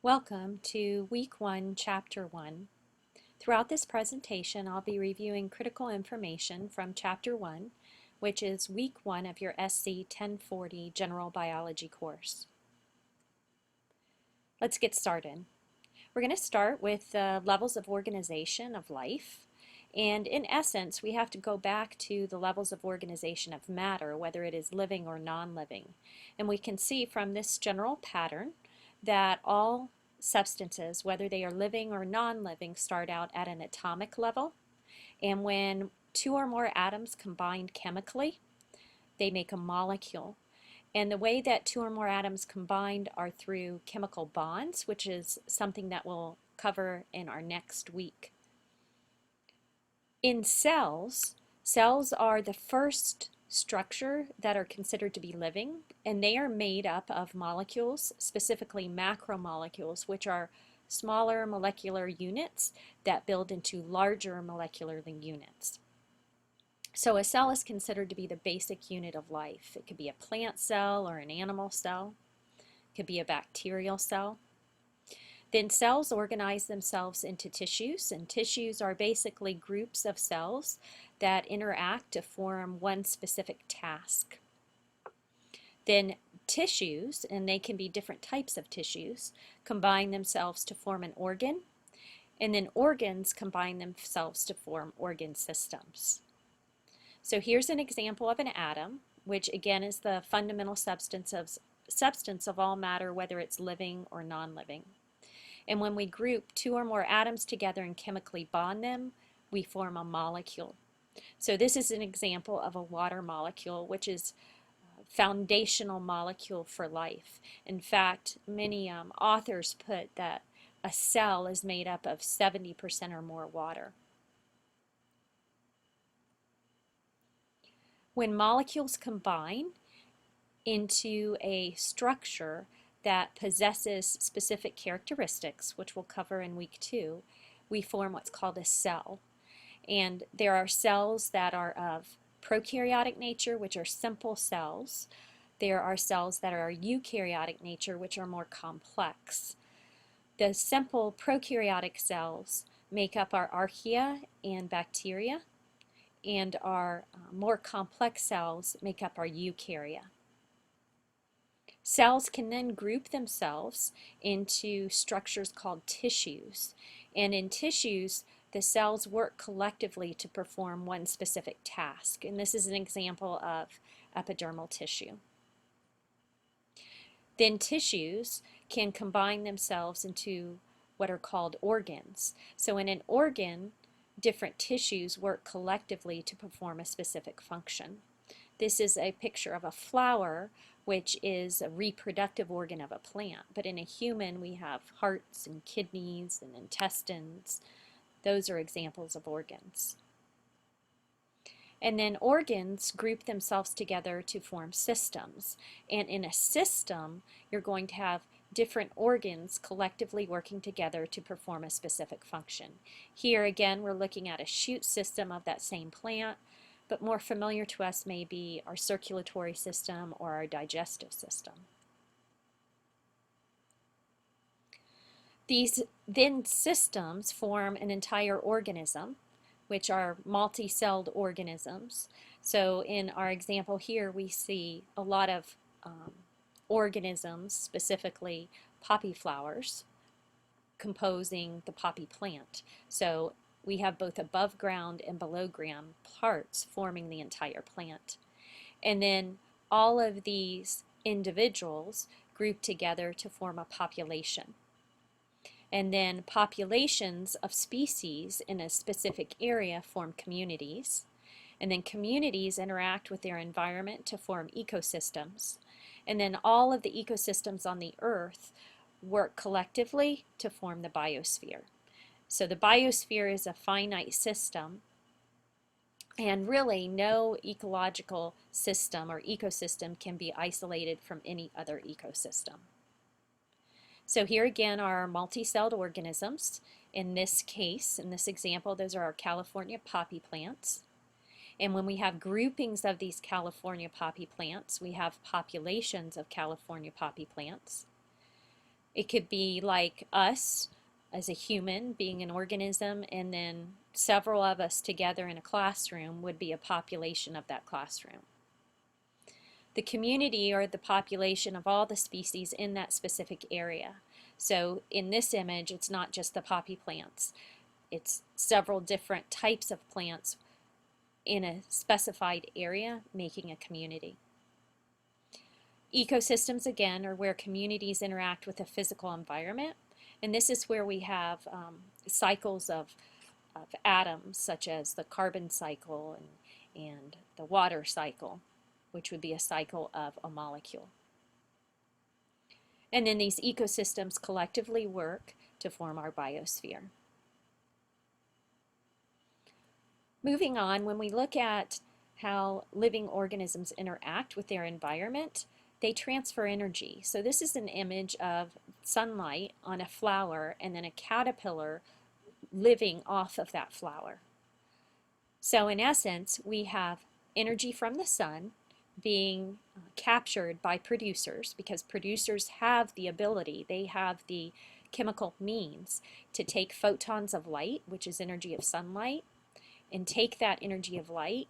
Welcome to Week 1, Chapter 1. Throughout this presentation, I'll be reviewing critical information from Chapter 1, which is Week 1 of your SC 1040 General Biology course. Let's get started. We're going to start with the levels of organization of life. And in essence, we have to go back to the levels of organization of matter, whether it is living or non-living. And we can see from this general pattern that all substances, whether they are living or non-living, start out at an atomic level. And when two or more atoms combine chemically, they make a molecule. And the way that two or more atoms combined are through chemical bonds, which is something that we'll cover in our next week. In cells, cells are the first structure that are considered to be living, and they are made up of molecules, specifically macromolecules, which are smaller molecular units that build into larger molecular units. So a cell is considered to be the basic unit of life. It could be a plant cell or an animal cell. It could be a bacterial cell. Then cells organize themselves into tissues, and tissues are basically groups of cells that interact to form one specific task. Then tissues, and they can be different types of tissues, combine themselves to form an organ, and then organs combine themselves to form organ systems. So here's an example of an atom, which again is the fundamental substance of all matter, whether it's living or non-living. And when we group two or more atoms together and chemically bond them, we form a molecule. So this is an example of a water molecule, which is a foundational molecule for life. In fact, many authors put that a cell is made up of 70% or more water. When molecules combine into a structure that possesses specific characteristics, which we'll cover in week 2, we form what's called a cell. And there are cells that are of prokaryotic nature, which are simple cells. There are cells that are eukaryotic nature, which are more complex. The simple prokaryotic cells make up our archaea and bacteria, and our more complex cells make up our eukarya. Cells can then group themselves into structures called tissues. And in tissues, the cells work collectively to perform one specific task. And this is an example of epidermal tissue. Then tissues can combine themselves into what are called organs. So in an organ, different tissues work collectively to perform a specific function. This is a picture of a flower, which is a reproductive organ of a plant. But in a human, we have hearts and kidneys and intestines. Those are examples of organs. And then organs group themselves together to form systems. And in a system, you're going to have different organs collectively working together to perform a specific function. Here again, we're looking at a shoot system of that same plant, but more familiar to us may be our circulatory system or our digestive system. These then systems form an entire organism, which are multi-celled organisms. So in our example here, we see a lot of organisms, specifically poppy flowers, composing the poppy plant. So we have both above ground and below ground parts forming the entire plant. And then all of these individuals group together to form a population. And then populations of species in a specific area form communities. And then communities interact with their environment to form ecosystems. And then all of the ecosystems on the earth work collectively to form the biosphere. So the biosphere is a finite system, and really no ecological system or ecosystem can be isolated from any other ecosystem. So here again are our multi-celled organisms. In this case, in this example, those are our California poppy plants. And when we have groupings of these California poppy plants, we have populations of California poppy plants. It could be like us as a human being an organism, and then several of us together in a classroom would be a population of that classroom. The community or the population of all the species in that specific area. So in this image, it's not just the poppy plants. It's several different types of plants in a specified area making a community. Ecosystems, again, are where communities interact with a physical environment. And this is where we have cycles of atoms, such as the carbon cycle and the water cycle, which would be a cycle of a molecule. And then these ecosystems collectively work to form our biosphere. Moving on, when we look at how living organisms interact with their environment, they transfer energy. So this is an image of sunlight on a flower and then a caterpillar living off of that flower. So in essence, we have energy from the sun being captured by producers, because producers have the ability, they have the chemical means to take photons of light, which is energy of sunlight, and take that energy of light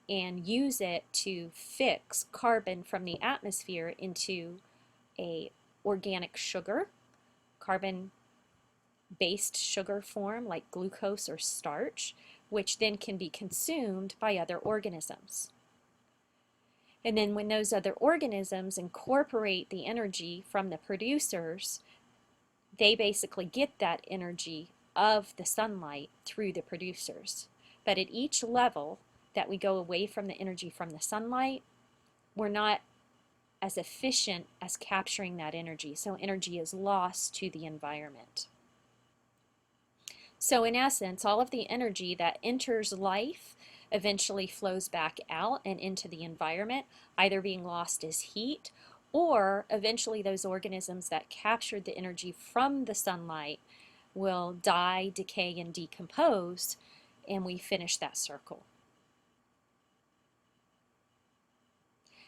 and use it to fix carbon from the atmosphere into a organic sugar, carbon-based sugar form like glucose or starch, which then can be consumed by other organisms. And then when those other organisms incorporate the energy from the producers, they basically get that energy of the sunlight through the producers. But at each level that we go away from the energy from the sunlight, we're not as efficient as capturing that energy. So energy is lost to the environment. So in essence, all of the energy that enters life eventually flows back out and into the environment, either being lost as heat, or eventually those organisms that captured the energy from the sunlight will die, decay, and decompose, and we finish that circle.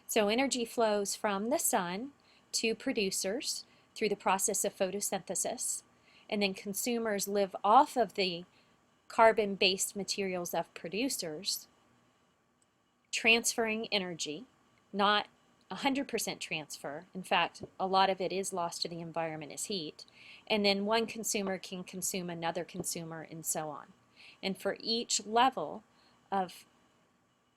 So energy flows from the sun to producers through the process of photosynthesis, and then consumers live off of the carbon-based materials of producers, transferring energy, not 100% transfer. In fact, a lot of it is lost to the environment as heat. And then one consumer can consume another consumer, and so on. And for each level of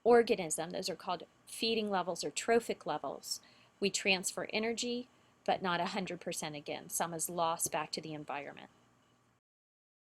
organism, those are called feeding levels or trophic levels, we transfer energy, but not 100% again. Some is lost back to the environment.